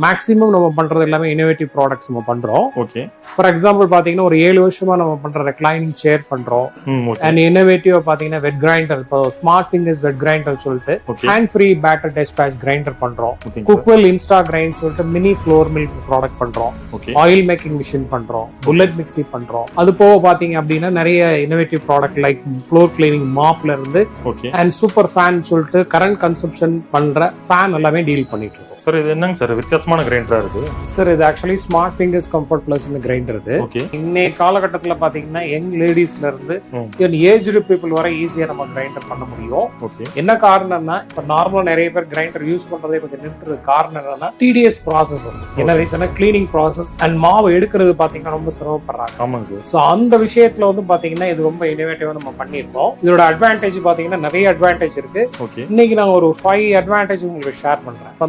Maximum நம்ம பண்றது எல்லாமே இன்னோவேட்டிவ் ப்ராடக்ட்ஸ் நம்ம பண்றோம். ஓகே. ஃபார் எக்ஸாம்பிள் பாத்தீங்கன்னா ஒரு 7 வருஷமா நம்ம பண்ற ரெக்ளைனிங் சேர் பண்றோம். ஓகே. அண்ட் இன்னோவேட்டிவ் பாத்தீங்கன்னா வெட் கிரைண்டர், இப்போ ஸ்மார்ட் ஃபிங்கர்ஸ் வெட் கிரைண்டர் சொல்லிட்டு hand free batter dispatch grinder பண்றோம். குக்வெல் இன்ஸ்டா கிரைண்ட் சொல்லிட்டு மினி ஃப்ளோர் மில்க் ப்ராடக்ட் பண்றோம். ஆயில் மேக்கிங் மிஷின் பண்றோம். புல்லட் மிக்ஸி பண்றோம். அது போக பாத்தீங்க அப்படின்னா நிறைய innovative product like floor cleaning மாப்ல இருந்து அண்ட் சூப்பர் ஃபேன் சொல்லிட்டு கரண்ட் கன்சம்ஷன் பண்ற ஃபேன் எல்லாமே டீல் பண்ணிட்டு இருக்கோம். சார் இது என்னங்க சார் வித்தியாசமான கிரைண்டரா இருக்கு? சார் இது actually smart fingers comfort plus grinder. இது இன்னைய காலகட்டத்தில் பாத்தீங்கன்னா யங் லேடிஸ்ல இருந்து ஏஜ்டு பீப்புள் வரை ஈஸியா நம்ம கிரைண்டர் பண்ண முடியும். என்ன காரணம்னா இப்ப நார்மலா நிறைய பேர் கிரைண்டர் யூஸ் பண்றதே கொஞ்சம் நிறுத்துறதுக்கு காரணம் என்னன்னா டிடிஎஸ் ப்ராசஸ் வரும். என்ன ரீசனா கிளீனிங் ப்ராசஸ் அண்ட் மாவு எடுக்கிறது பாத்தீங்கன்னா ரொம்ப சிரமப்படுறாங்க. ஆமாங்க சார். சோ அந்த விஷயத்துல வந்து பாத்தீங்கன்னா இது ரொம்ப இன்னோவேட்டிவா நம்ம பண்ணிருக்கோம். இதோட அட்வான்டேஜ் பாத்தீங்கன்னா நிறைய அட்வான்டேஜ் இருக்கு. இன்னைக்கு நான் ஒரு 5 அட்வான்டேஜ் உங்களுக்கு ஷேர் பண்றேன்.